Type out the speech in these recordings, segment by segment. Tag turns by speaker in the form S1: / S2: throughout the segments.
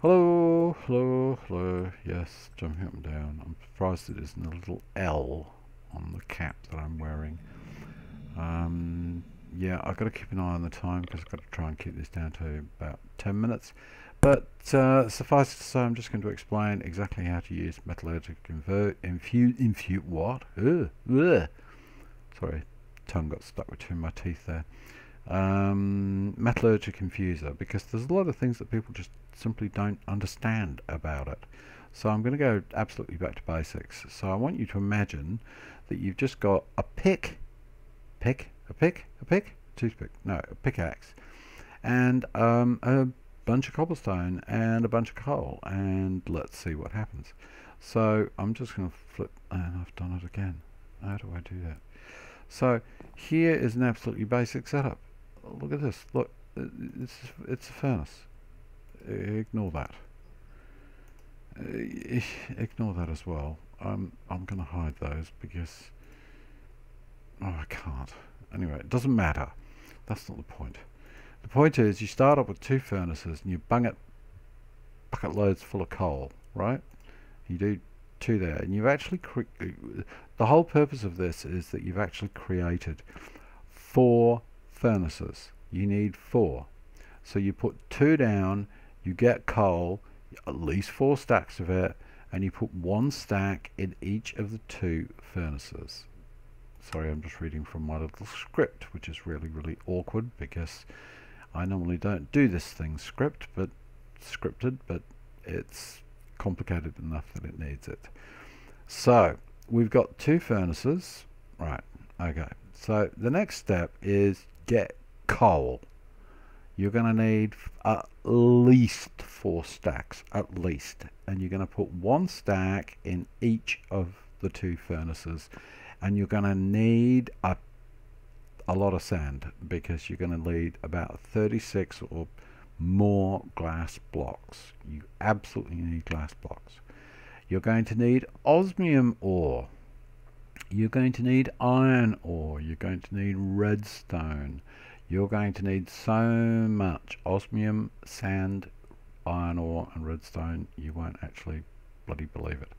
S1: Hello, hello, hello. Yes, jumping up and down. I'm surprised it isn't a little L on the cap that I'm wearing. Yeah, I've got to keep an eye on the time because I've got to try and keep this down to about 10 minutes. But suffice it to say, I'm just going to explain exactly how to use metallurgic what? Ugh. Sorry, tongue got stuck between my teeth there. Metallurgic infuser, because there's a lot of things that people just simply don't understand about it. So I'm going to go absolutely back to basics. So I want you to imagine that you've just got a toothpick, no, a pickaxe, and a bunch of cobblestone and a bunch of coal, and let's see what happens. So I'm just going to flip, and I've done it again. How do I do that? So here is an absolutely basic setup. Look at this. Look, it's a furnace. Ignore that. Ignore that as well. I'm going to hide those because I can't. Anyway, it doesn't matter. That's not the point. The point is you start up with two furnaces and you bucket loads full of coal, right? You do two there, and you've actually the whole purpose of this is that you've actually created 4 furnaces. You need 4. So you put 2 down, you get coal, at least 4 stacks of it, and you put 1 stack in each of the 2 furnaces. Sorry, I'm just reading from my little script, which is really awkward because I normally don't do this thing scripted, but it's complicated enough that it needs it. So we've got 2 furnaces, right? Okay, so the next step is get coal. You're going to need at least 4 stacks, at least, and you're going to put 1 stack in each of the 2 furnaces, and you're going to need a lot of sand because you're going to need about 36 or more glass blocks. You absolutely need glass blocks. You're going to need osmium ore. You're going to need iron ore. You're going to need redstone. You're going to need so much osmium, sand, iron ore and redstone you won't actually bloody believe it.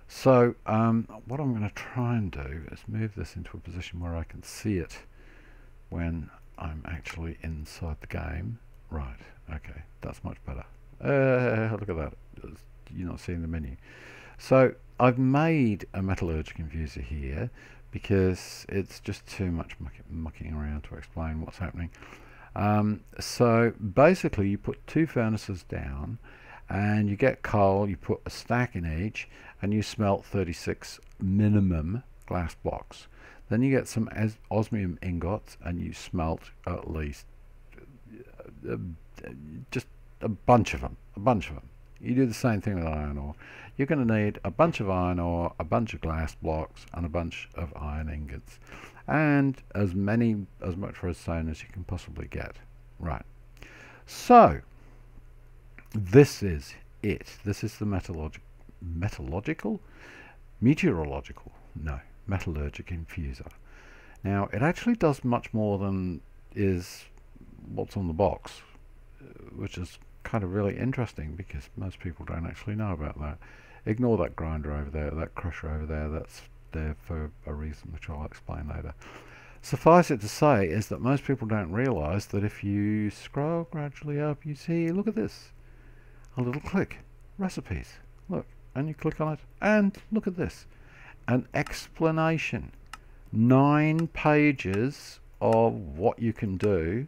S1: So what I'm going to try and do is move this into a position where I can see it when I'm actually inside the game. Right, okay, that's much better. Look at that. You're not seeing the menu. So I've made a metallurgic infuser here because it's just too much mucking around to explain what's happening. So basically you put 2 furnaces down and you get coal, you put a stack in each, and you smelt 36 minimum glass blocks. Then you get some osmium ingots and you smelt at least just a bunch of them. You do the same thing with iron ore. You're going to need a bunch of iron ore, a bunch of glass blocks, and a bunch of iron ingots, and as much redstone as you can possibly get. Right. So this is it. This is the metallurgic infuser. Now it actually does much more than is what's on the box, which is kind of really interesting because most people don't actually know about that. Ignore that grinder over there, that crusher over there. That's there for a reason which I'll explain later. Suffice it to say is that most people don't realize that if you scroll gradually up, you see, look at this, a little click, recipes, look, and you click on it, and look at this, an explanation, 9 pages of what you can do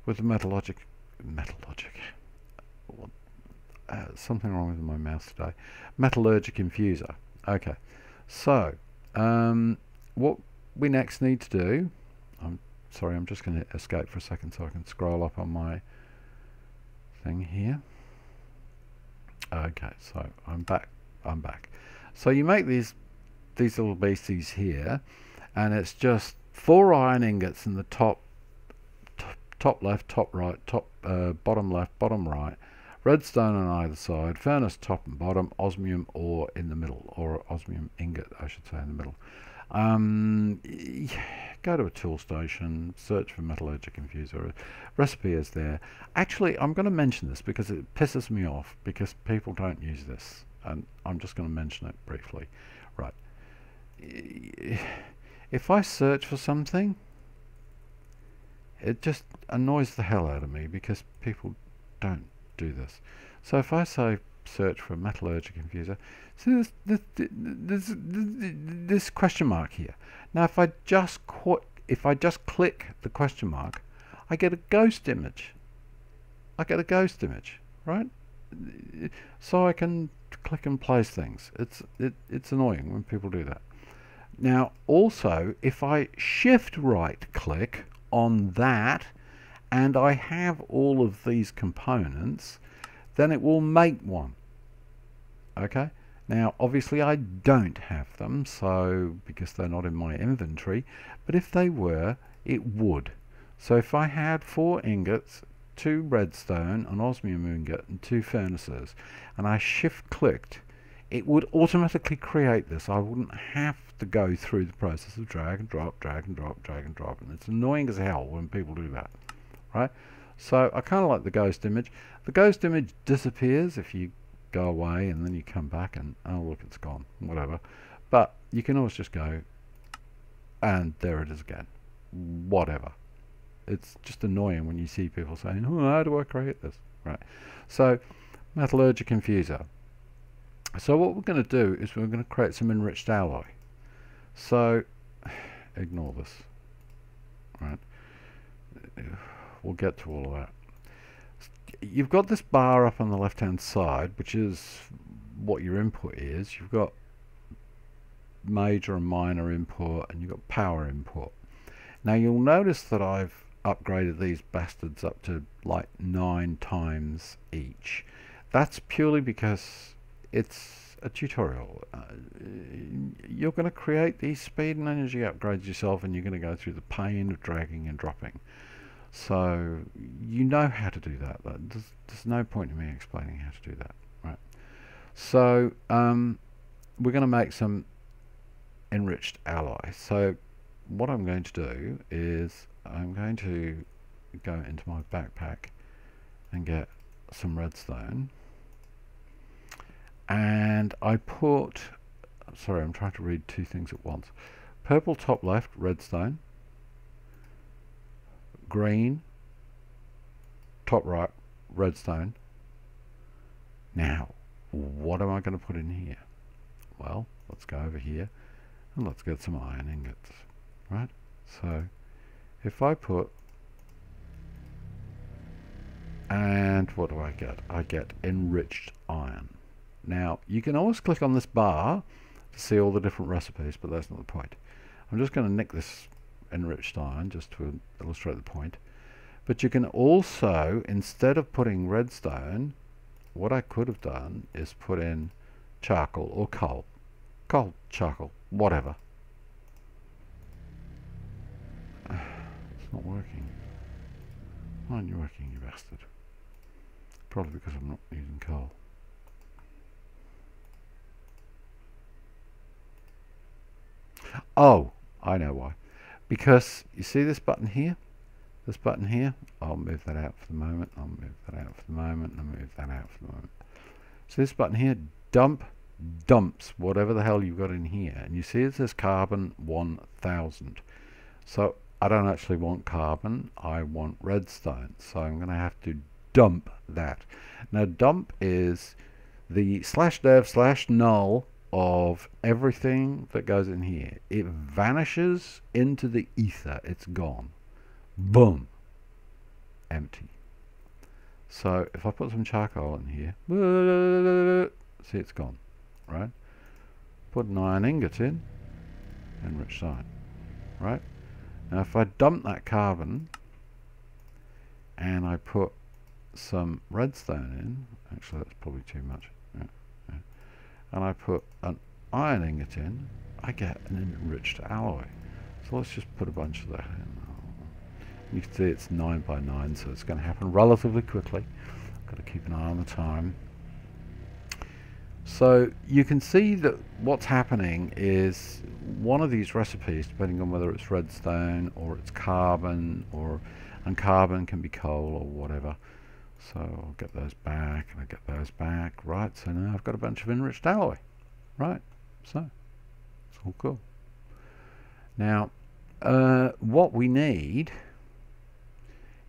S1: with the metallurgic, something wrong with my mouse today, metallurgic infuser. Okay, so what we next need to do, I'm sorry, I'm just going to escape for a second so I can scroll up on my thing here. Okay, so I'm back. So you make these little beasties here, and it's just 4 iron ingots in the top left, top right, bottom left, bottom right, redstone on either side, furnace top and bottom, osmium ore in the middle, or osmium ingot I should say in the middle. Go to a tool station, search for metallurgic infuser. Recipe is there. Actually, I'm going to mention this because it pisses me off because people don't use this, and I'm just going to mention it briefly. Right. If I search for something, it just annoys the hell out of me because people don't do this. So if I say search for metallurgic infuser, see this question mark here. Now if I just click the question mark, I get a ghost image. Right? So I can click and place things. It's annoying when people do that. Now also, if I shift right click on that and I have all of these components, then it will make one. Okay, now obviously I don't have them, so because they're not in my inventory, but if they were, it would. So if I had 4 ingots, 2 redstone, an osmium ingot and 2 furnaces, and I shift clicked, it would automatically create this. I wouldn't have to go through the process of drag and drop, drag and drop, drag and drop, and it's annoying as hell when people do that, right? So I kind of like the ghost image. The ghost image disappears if you go away and then you come back and oh look, it's gone, whatever. But you can always just go and there it is again, whatever. It's just annoying when you see people saying, oh, how do I create this, right? So metallurgic infuser. So what we're going to do is we're going to create some enriched alloy. So ignore this, right? We'll get to all of that. You've got this bar up on the left hand side, which is what your input is. You've got major and minor input, and you've got power input. Now you'll notice that I've upgraded these bastards up to like 9 times each. That's purely because it's a tutorial. You're going to create these speed and energy upgrades yourself, and you're going to go through the pain of dragging and dropping. So you know how to do that. There's no point in me explaining how to do that, right? So we're going to make some enriched alloy. So what I'm going to do is I'm going to go into my backpack and get some redstone, and I put, sorry, I'm trying to read 2 things at once. Purple top left, redstone. Green top right, redstone. Now what am I going to put in here? Well, let's go over here and let's get some iron ingots, right? So if I put, and what do I get? I get enriched iron. Now you can always click on this bar to see all the different recipes, but that's not the point. I'm just going to nick this enriched iron just to illustrate the point. But you can also, instead of putting redstone, what I could have done is put in charcoal or coal, charcoal, whatever. It's not working. Why aren't you working, you bastard? Probably because I'm not using coal. Oh, I know why. Because you see this button here? This button here? I'll move that out for the moment. I'll move that out for the moment. I'll move that out for the moment. So this button here, dumps whatever the hell you've got in here. And you see it says carbon 1000. So I don't actually want carbon. I want redstone. So I'm going to have to dump that. Now dump is the /dev/null of everything that goes in here. It vanishes into the ether. It's gone. Boom. Empty. So if I put some charcoal in here, see, it's gone, right? Put an iron ingot in, enriched iron, right? Now if I dump that carbon and I put some redstone in, actually that's probably too much, and I put an iron ingot in, I get an enriched alloy. So let's just put a bunch of that in. You can see it's 9 by 9, so it's going to happen relatively quickly. Got to keep an eye on the time. So you can see that what's happening is one of these recipes, depending on whether it's redstone or it's carbon, and carbon can be coal or whatever. So I'll get those back and I get those back. Right, so now I've got a bunch of enriched alloy. Right, so it's all cool. Now what we need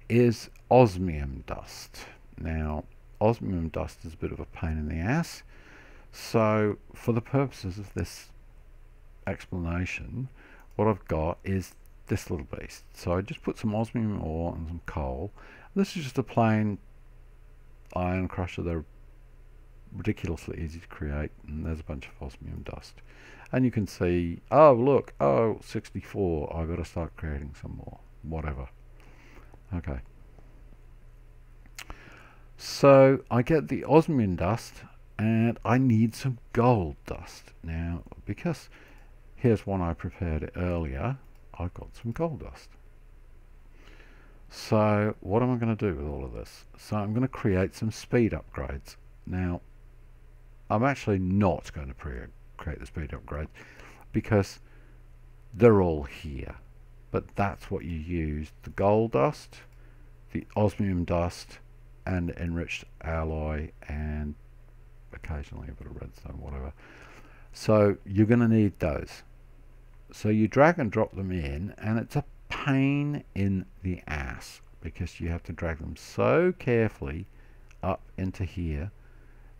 S1: is osmium dust. Now osmium dust is a bit of a pain in the ass. So for the purposes of this explanation, what I've got is this little beast. So I just put some osmium ore and some coal. This is just a plain iron crusher. They're ridiculously easy to create, and there's a bunch of osmium dust. And you can see, oh look, oh 64, I've got to start creating some more, whatever. Okay. So I get the osmium dust, and I need some gold dust. Now, because here's one I prepared earlier, I've got some gold dust. So what am I going to do with all of this? So I'm going to create some speed upgrades. Now, I'm actually not going to create the speed upgrades because they're all here. But that's what you use: the gold dust, the osmium dust, and enriched alloy, and occasionally a bit of redstone, whatever. So you're going to need those. So you drag and drop them in, and it's a pain in the ass because you have to drag them so carefully up into here.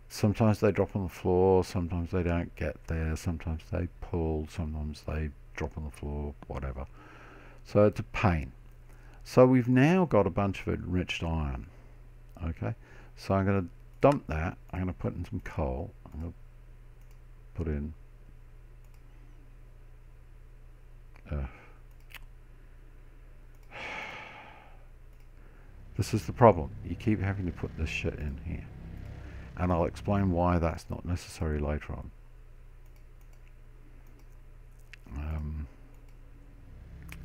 S1: Sometimes they drop on the floor, sometimes they don't get there, sometimes they pull, sometimes they drop on the floor, whatever. So it's a pain. So we've now got a bunch of enriched iron. Okay, so I'm going to dump that. I'm going to put in some coal. I'm going to put in this is the problem. You keep having to put this shit in here, and I'll explain why that's not necessary later on.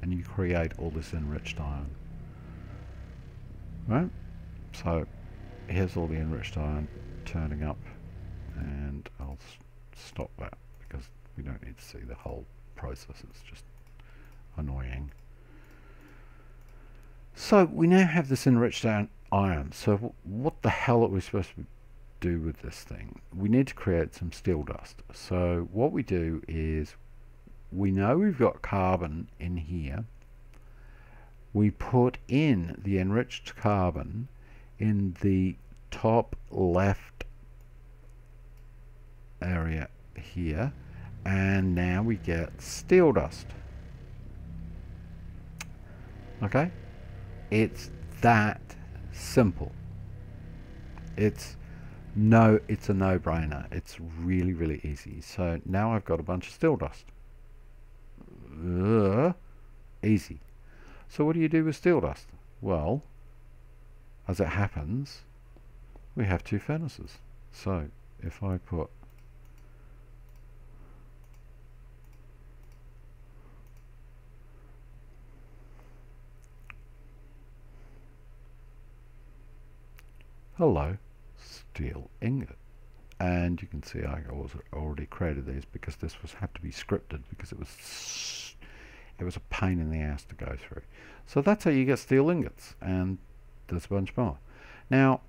S1: And you create all this enriched iron, right? So here's all the enriched iron turning up, and I'll stop that because we don't need to see the whole process. It's just annoying. So we now have this enriched iron. So what the hell are we supposed to do with this thing? We need to create some steel dust. So what we do is, we know we've got carbon in here. We put in the enriched carbon in the top left area here, and now we get steel dust. Okay, it's that simple. It's a no-brainer. It's really, really easy. So now I've got a bunch of steel dust. Easy. So what do you do with steel dust? Well, as it happens, we have two furnaces. So if I put hello steel ingot, and you can see I already created these because this had to be scripted because it was a pain in the ass to go through. So that's how you get steel ingots, and there's a bunch more. Now